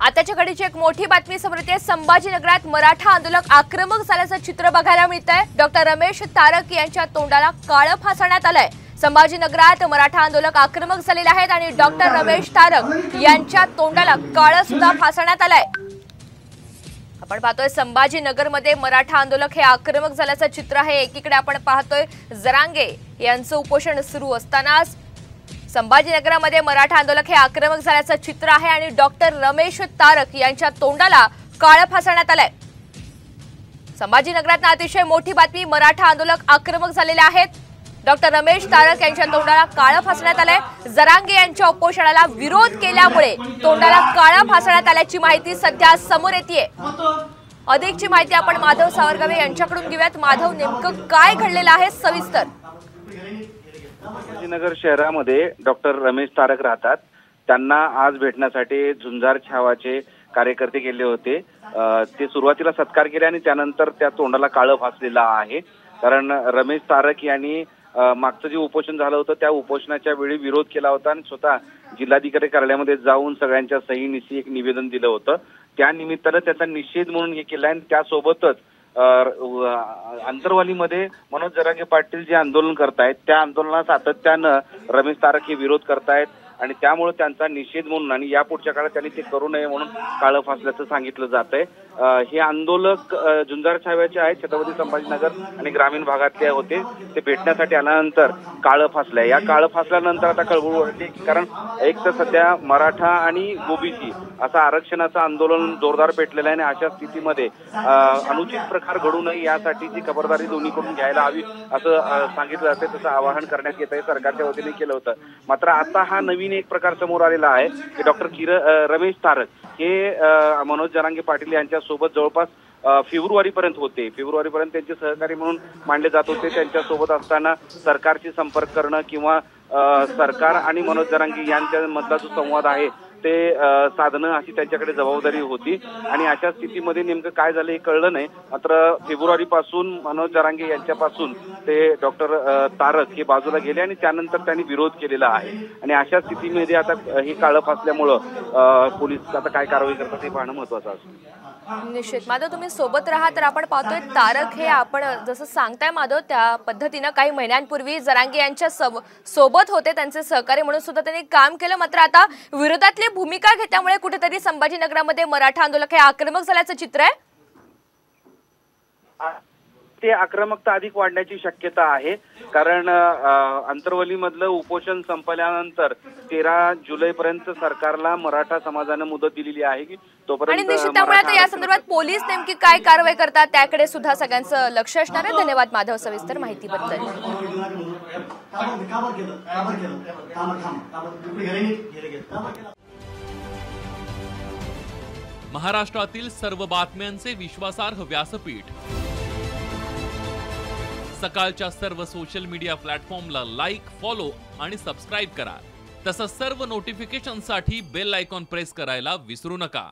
आताच्या घडीची एक मोठी बातमी समोर येते। संभाजीनगरात मराठा आंदोलक आक्रमक झाल्याचं चित्र बघायला मिळतंय। डॉक्टर रमेश तारक यांच्या तोंडाला काळं फासण्यात आलंय। संभाजीनगरात मराठा आंदोलक आक्रमक झालेले आहेत आणि डॉक्टर रमेश तारक यांच्या तोंडाला काळं सुद्धा फासण्यात आलंय। आपण पाहतोय संभाजीनगरमध्ये मराठा आंदोलक हे आक्रमक झाल्याचं चित्र आहे। एकीकडे आपण पाहतोय जरांगे यांचं उपोषण सुरू असतानाच संभाजीनगरामध्ये मराठा आंदोलक हे आक्रमक झाल्याचं चित्र आहे आणि डॉक्टर रमेश तारक यांच्या तोंडाला काळं फासण्यात आलंय। संभाजीनगरात अतिशय मोठी बातमी, मराठा आंदोलक आक्रमक झालेले आहेत। डॉक्टर रमेश तारक यांच्या तोंडाला काळं फासण्यात आलंय। जरांगे यांच्या उपोषणाला विरोध केल्यामुळे तोंडाला काळं फासण्यात आल्याची माहिती सध्या समोर येतेय। अधिकची माहिती आपण माधव सावरगावे यांच्याकडून घेऊयात। माधव, नेमकं काय घडलेलं आहे सविस्तर? संभाजीनगर शहरामध्ये डॉक्टर रमेश तारक राहतात। त्यांना आज भेटण्यासाठी झुंजार छावाचे कार्यकर्ते गेले होते। ते सुरुवातीला सत्कार केले आणि त्यानंतर त्या तोंडाला काळं फासलेलं आहे। कारण रमेश तारक यांनी मागचं जे उपोषण झालं होतं त्या उपोषणाच्या वेळी विरोध केला होता आणि स्वतः जिल्हाधिकारी कार्यालयामध्ये जाऊन सगळ्यांच्या सहीनिशी एक निवेदन दिलं होतं। त्या निमित्तानं त्याचा निषेध म्हणून हे केलं आणि त्यासोबतच अंतरवालीमध्ये मनोज जरांगे पाटील जे आंदोलन करतायत त्या आंदोलनाला सातत्यानं रमेश तारक हे विरोध करतायत आणि त्यामुळे त्यांचा निषेध म्हणून आणि यापुढच्या काळात त्यांनी ते करू नये म्हणून काळं फासल्याचं सांगितलं जातंय। हे आंदोलक झुंजार छाव्याचे आहेत, छत्रपती संभाजीनगर आणि ग्रामीण भागातले होते। ते भेटण्यासाठी आल्यानंतर काळं फासलंय। या काळं फासल्यानंतर आता कळबुळ वाढली, कारण एक तर सध्या मराठा आणि ओबीसी असं आरक्षणाचं आंदोलन जोरदार पेटलेलं आहे आणि अशा स्थितीमध्ये अनुचित प्रकार घडू नये यासाठीची खबरदारी दोन्हीकडून घ्यायला हवी असं सांगितलं जाते। तसं आवाहन करण्यात येत आहे, सरकारच्या वतीने केलं होतं। मात्र आता हा नवीन एक प्रकार समोर आलेला आहे की डॉक्टर रमेश तारक हे मनोज जरांगे पाटील यांच्या सोबत जवळपास फेब्रुवारीपर्यंत होते। फेब्रुवारीपर्यंत त्यांचे सहकारी म्हणून मानले जात होते। त्यांच्या सोबत असताना सरकारशी संपर्क करणं किंवा सरकार आणि मनोज जरांगे यांच्या मधला जो संवाद आहे ते साधणं अशी त्यांच्याकडे जबाबदारी होती आणि अशा स्थितीमध्ये नेमकं काय झालं हे कळलं नाही। मात्र फेब्रुवारीपासून मनोज जरांगे यांच्यापासून ते डॉक्टर तारक हे बाजूला गेले आणि त्यानंतर त्यांनी विरोध केलेला आहे आणि अशा स्थितीमध्ये आता हे काळं फासल्यामुळं पोलीस आता काय कारवाई करतात हे पाहणं महत्त्वाचं असेल। निश्चित माधव, तुम्ही सोबत राहा तर आपण पाहतोय तारक हे आपण जसं सांगताय माधव त्या पद्धतीनं काही महिन्यांपूर्वी जरांगे यांच्या सोबत होते, त्यांचे सहकारी म्हणून सुद्धा त्यांनी काम केलं। मात्र आता विरोधातली भूमिका घेतल्यामुळे कुठेतरी संभाजीनगरामध्ये मराठा आंदोलक हे आक्रमक झाल्याचं चित्र आहे। ते आक्रमकता अधिक वाढण्याची शक्यता आहे, कारण अंतरवलीमधलं उपोषण संपल्यानंतर 13 जुलैपर्यंत सरकारला मराठा समाजानं मुदत दिलेली आहे की तोपर्यंत आणि निश्चित त्यामुळे आता या संदर्भात पोलीस नेमकी काय कारवाई करतात त्याकडे सुद्धा सगळ्यांचं लक्ष असणार आहे। धन्यवाद माधव सविस्तर माहितीबद्दल। महाराष्ट्रातील सर्व बातम्यांचे विश्वासार्ह व्यासपीठ सकाळच्या सर्व सोशल मीडिया प्लॅटफॉर्मला लाईक, फॉलो आणि सबस्क्राईब करा। तसंच सर्व नोटिफिकेशनसाठी बेल आयकॉन प्रेस करायला विसरू नका।